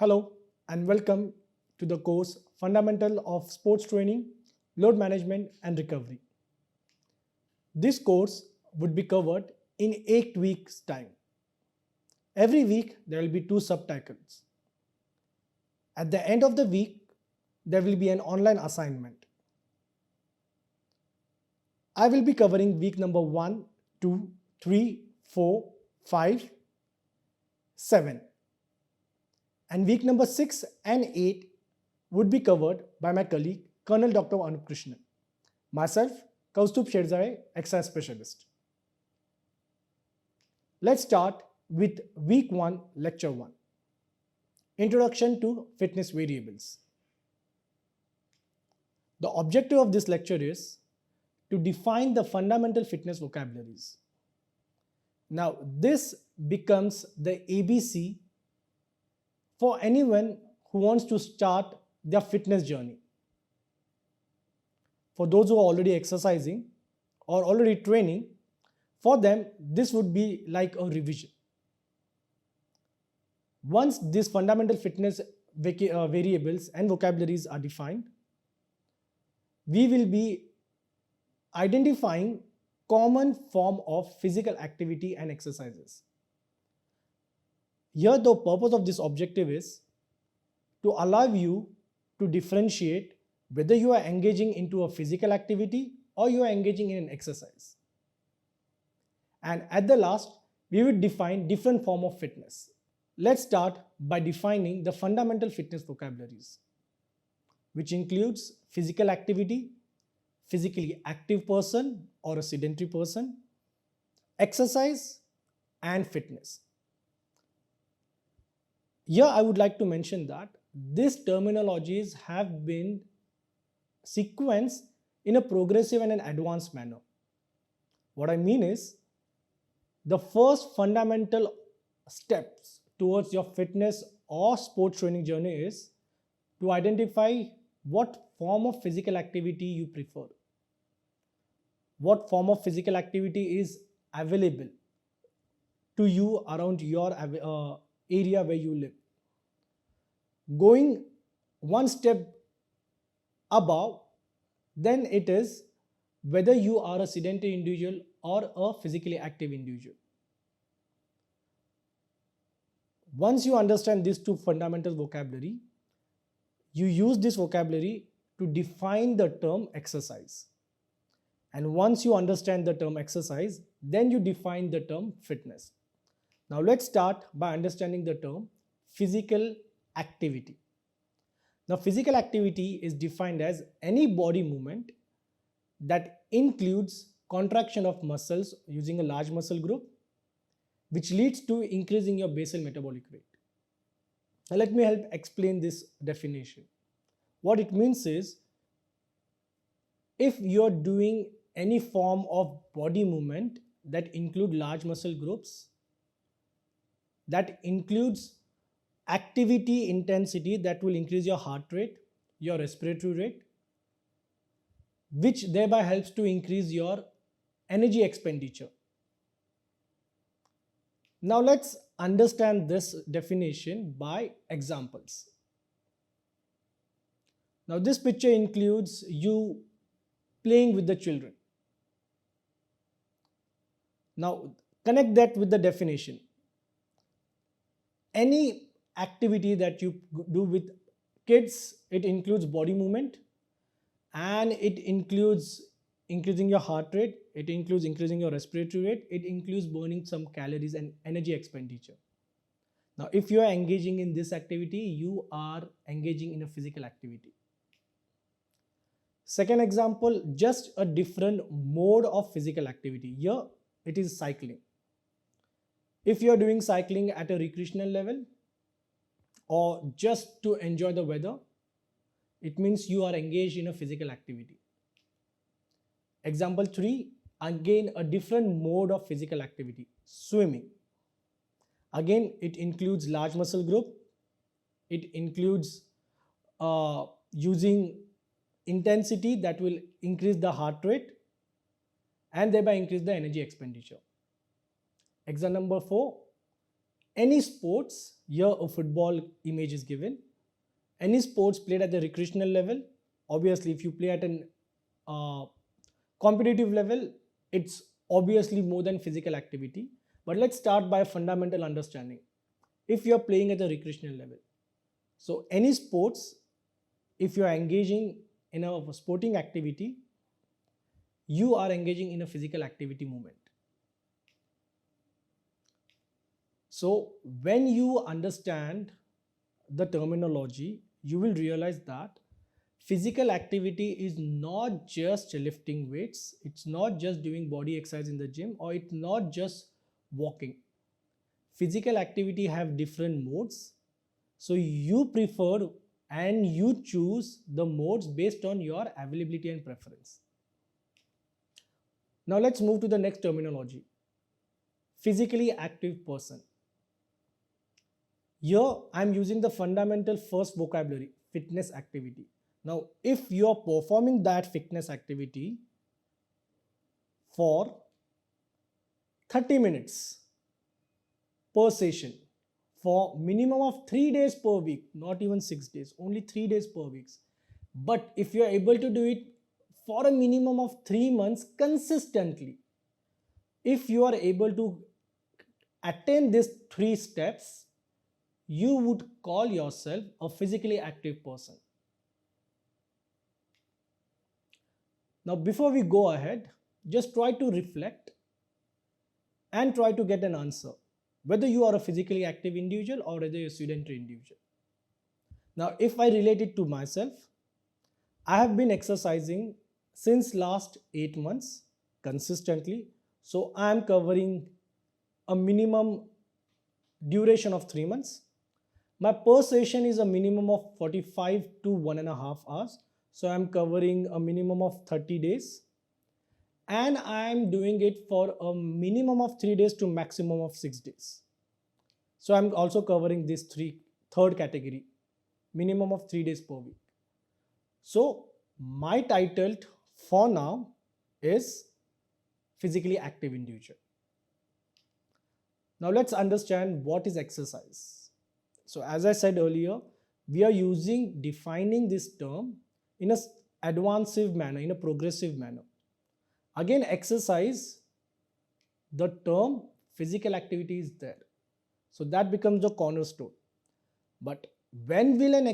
Hello and welcome to the course Fundamental of Sports Training, Load Management and Recovery. This course would be covered in 8 weeks' time. Every week there will be 2 subtitles. At the end of the week, there will be an online assignment. I will be covering week number 1, 2, 3, 4, 5, 7. And week number 6 and 8 would be covered by my colleague, Colonel Dr. Anup Krishnan. Myself, Kaustubh Sherzai, exercise specialist. Let's start with week 1, lecture 1. Introduction to fitness variables. The objective of this lecture is to define the fundamental fitness vocabularies. Now, this becomes the ABC for anyone who wants to start their fitness journey. For those who are already exercising or already training, for them this would be like a revision. Once these fundamental fitness variables and vocabularies are defined, we will be identifying common form of physical activity and exercises. Here the purpose of this objective is to allow you to differentiate whether you are engaging into a physical activity or you are engaging in an exercise. And at the last, we will define different form of fitness. Let's start by defining the fundamental fitness vocabularies, which includes physical activity, physically active person or a sedentary person, exercise, and fitness. Here I would like to mention that these terminologies have been sequenced in a progressive and an advanced manner. What I mean is, the first fundamental steps towards your fitness or sports training journey is to identify what form of physical activity you prefer. What form of physical activity is available to you around your area where you live. Going one step above, then it is whether you are a sedentary individual or a physically active individual. Once you understand these two fundamental vocabulary, you use this vocabulary to define the term exercise. And once you understand the term exercise, then you define the term fitness. Now let's start by understanding the term physical activity. Now, physical activity is defined as any body movement that includes contraction of muscles using a large muscle group, which leads to increasing your basal metabolic rate. Now, let me help explain this definition. What it means is, if you're doing any form of body movement that include large muscle groups, that includes activity intensity that will increase your heart rate, your respiratory rate, which thereby helps to increase your energy expenditure. Now let's understand this definition by examples. Now this picture includes you playing with the children. Now connect that with the definition. Any activity that you do with kids, it includes body movement and it includes increasing your heart rate, it includes increasing your respiratory rate, it includes burning some calories and energy expenditure. Now, if you are engaging in this activity, you are engaging in a physical activity. Second example, just a different mode of physical activity. Here, it is cycling. If you are doing cycling at a recreational level, or just to enjoy the weather, it means you are engaged in a physical activity. Example 3, again a different mode of physical activity, swimming. Again, it includes large muscle group, it includes using intensity that will increase the heart rate and thereby increase the energy expenditure. Example number 4, any sports, here a football image is given, any sports played at the recreational level. Obviously, if you play at an competitive level, it's obviously more than physical activity. But let's start by a fundamental understanding. If you're playing at the recreational level, so any sports, if you're engaging in a sporting activity, you are engaging in a physical activity movement. So when you understand the terminology, you will realize that physical activity is not just lifting weights, it's not just doing body exercise in the gym, or it's not just walking. Physical activity have different modes. So you prefer and you choose the modes based on your availability and preference. Now let's move to the next terminology. Physically active person. Here I'm using the fundamental first vocabulary, fitness activity. Now if you are performing that fitness activity for 30 minutes per session for minimum of 3 days per week, not even 6 days, only 3 days per week. But if you are able to do it for a minimum of 3 months consistently, if you are able to attain these 3 steps, you would call yourself a physically active person. Now, before we go ahead, just try to reflect and try to get an answer, whether you are a physically active individual or whether you're a sedentary individual. Now, if I relate it to myself, I have been exercising since last 8 months consistently. So I am covering a minimum duration of 3 months. My per session is a minimum of 45 to 1.5 hours. So I'm covering a minimum of 30 days. And I'm doing it for a minimum of 3 days to maximum of 6 days. So I'm also covering this third category, minimum of 3 days per week. So my title for now is physically active individual. Now let's understand what is exercise. So as I said earlier, we are defining this term in an advanced manner, in a progressive manner. Again, exercise, the term physical activity is there. So that becomes the cornerstone. But when will an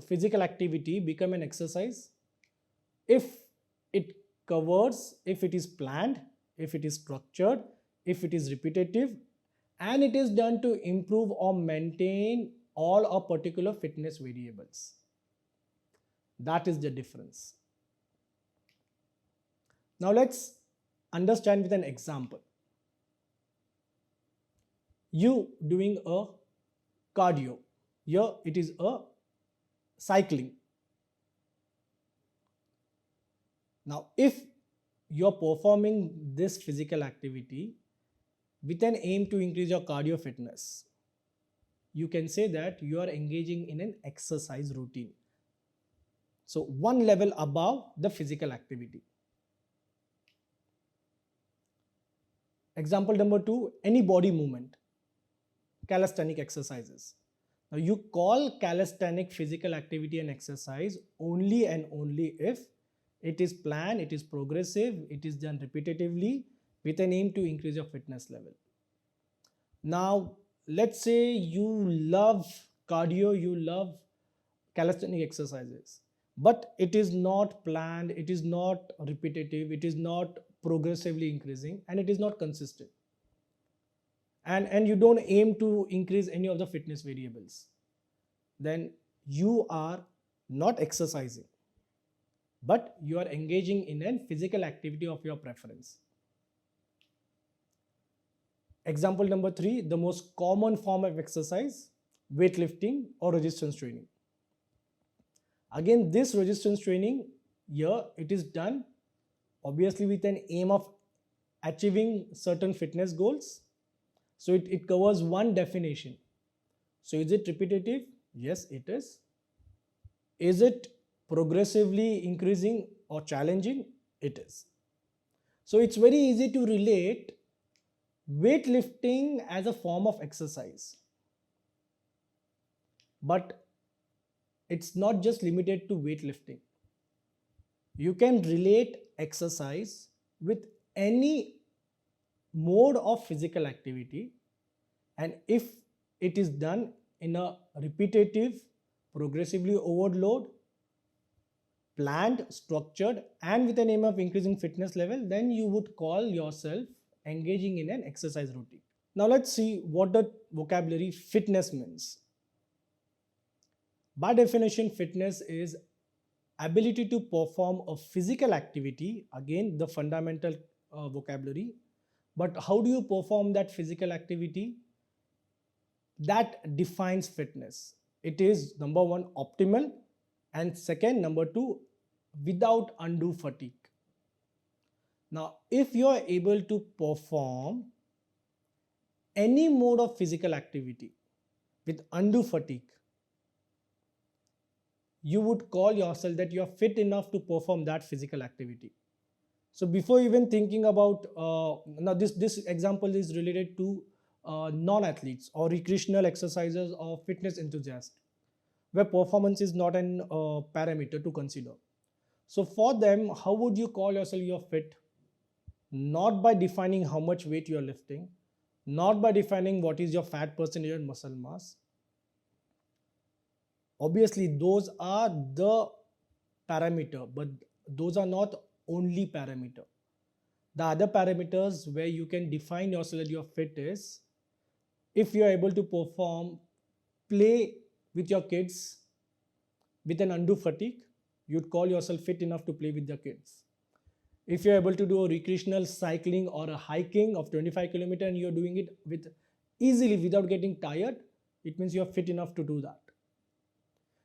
physical activity become an exercise? If it covers, if it is planned, if it is structured, if it is repetitive, and it is done to improve or maintain all our particular fitness variables. That is the difference. Now let's understand with an example. You doing a cardio. Here it is a cycling. Now if you're performing this physical activity with an aim to increase your cardio fitness, you can say that you are engaging in an exercise routine. So one level above the physical activity. Example number 2, any body movement, calisthenic exercises. Now you call calisthenic physical activity an exercise only and only if it is planned, it is progressive, it is done repetitively with an aim to increase your fitness level. Now let's say you love cardio, you love calisthenic exercises, but it is not planned, it is not repetitive, it is not progressively increasing, and it is not consistent. And you don't aim to increase any of the fitness variables. Then you are not exercising, but you are engaging in a physical activity of your preference. Example number 3, the most common form of exercise, weightlifting or resistance training. Again, this resistance training, here it is done obviously with an aim of achieving certain fitness goals. So it covers one definition. So is it repetitive? Yes, it is. Is it progressively increasing or challenging? It is. So it's very easy to relate weightlifting as a form of exercise. But it's not just limited to weightlifting. You can relate exercise with any mode of physical activity, and if it is done in a repetitive, progressively overload, planned, structured, and with an aim of increasing fitness level, then you would call yourself engaging in an exercise routine. Now let's see what the vocabulary fitness means. By definition, fitness is ability to perform a physical activity, again the fundamental vocabulary. But how do you perform that physical activity? That defines fitness. It is number one, optimal, and second, number two, without undue fatigue. Now, if you are able to perform any mode of physical activity with undue fatigue, you would call yourself that you are fit enough to perform that physical activity. So before even thinking about, now this example is related to non-athletes or recreational exercisers or fitness enthusiasts, where performance is not an parameter to consider. So for them, how would you call yourself you're fit? Not by defining how much weight you're lifting, not by defining what is your fat percentage and muscle mass. Obviously, those are the parameter, but those are not only parameter. The other parameters where you can define yourself that you're fit is if you're able to perform play with your kids with an undue fatigue, you'd call yourself fit enough to play with your kids. If you're able to do a recreational cycling or a hiking of 25 kilometers and you're doing it with easily without getting tired, it means you're fit enough to do that.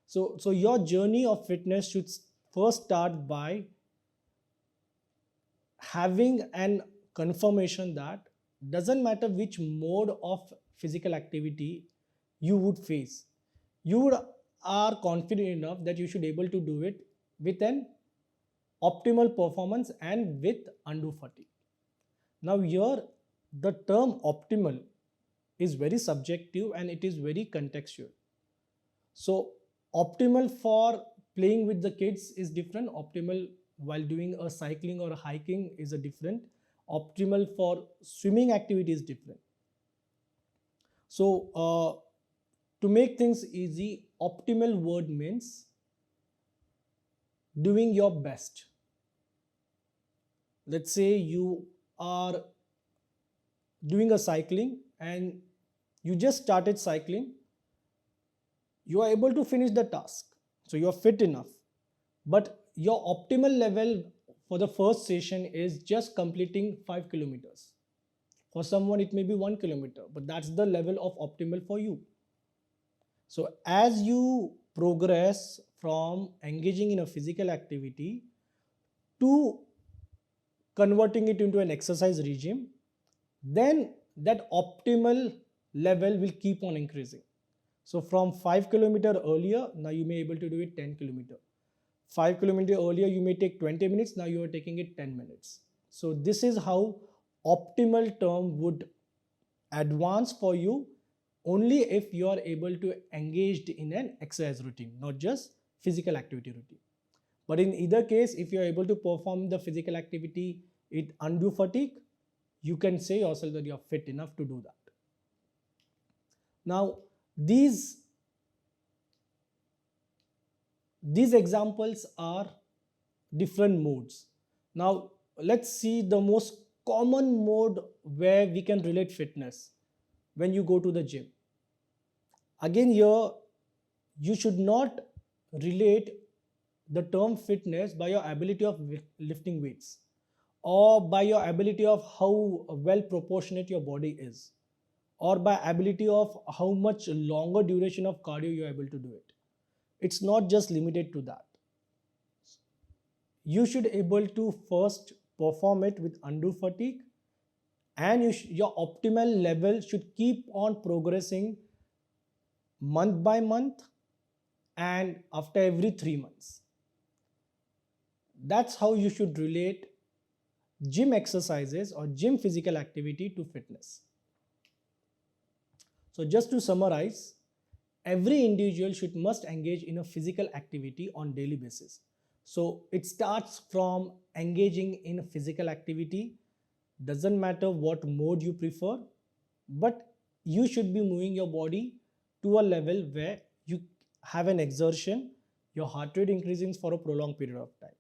So your journey of fitness should first start by having an confirmation that doesn't matter which mode of physical activity you would face, you are confident enough that you should be able to do it with an optimal performance and with undue fatigue. Now here the term optimal is very subjective and it is very contextual. So optimal for playing with the kids is different. Optimal while doing a cycling or a hiking is a different. Optimal for swimming activity is different. So to make things easy, optimal word means doing your best. Let's say you are doing a cycling and you just started cycling. You are able to finish the task, so you are fit enough, but your optimal level for the first session is just completing 5 kilometers. For someone it may be 1 kilometer, but that's the level of optimal for you. So as you progress from engaging in a physical activity to converting it into an exercise regime, then that optimal level will keep on increasing. So from 5 kilometer earlier, now you may be able to do it 10 kilometer. 5 kilometer earlier, you may take 20 minutes, now you are taking it 10 minutes. So this is how optimal term would advance for you only if you are able to engage in an exercise routine, not just physical activity routine. But in either case, if you are able to perform the physical activity with undue fatigue, you can say yourself that you are fit enough to do that. Now, these examples are different modes. Now, let's see the most common mode where we can relate fitness when you go to the gym. Again, here you should not relate the term fitness by your ability of lifting weights or by your ability of how well proportionate your body is, or by ability of how much longer duration of cardio you are able to do it. It's not just limited to that. You should able to first perform it with undue fatigue, and your optimal level should keep on progressing month by month and after every 3 months. That's how you should relate gym exercises or gym physical activity to fitness. So just to summarize, every individual must engage in a physical activity on daily basis. So it starts from engaging in a physical activity. Doesn't matter what mode you prefer, but you should be moving your body to a level where you have an exertion, your heart rate increasing for a prolonged period of time.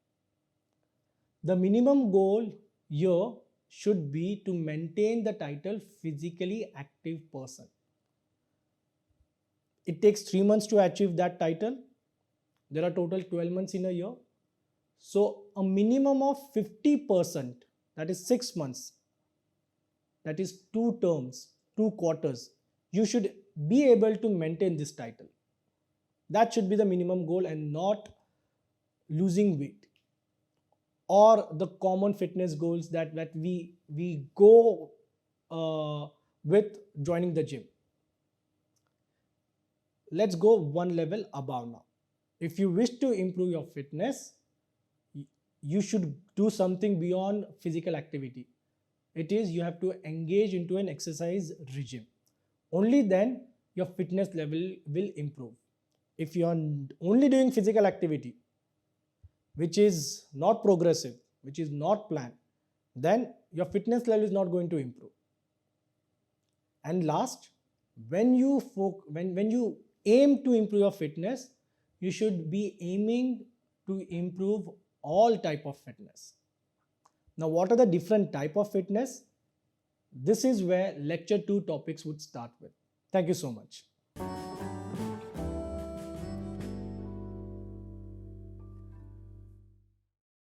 The minimum goal here should be to maintain the title physically active person. It takes 3 months to achieve that title. There are total 12 months in a year. So a minimum of 50%, that is 6 months, that is 2 terms, 2 quarters, you should be able to maintain this title. That should be the minimum goal, and not losing weight or the common fitness goals that we go with joining the gym. Let's go one level above now. If you wish to improve your fitness, you should do something beyond physical activity. It is, you have to engage into an exercise regime. Only then your fitness level will improve. If you are only doing physical activity, which is not progressive, which is not planned, then your fitness level is not going to improve. And last, when you aim to improve your fitness, you should be aiming to improve all type of fitness. Now, what are the different type of fitness? This is where lecture 2 topics would start with. Thank you so much.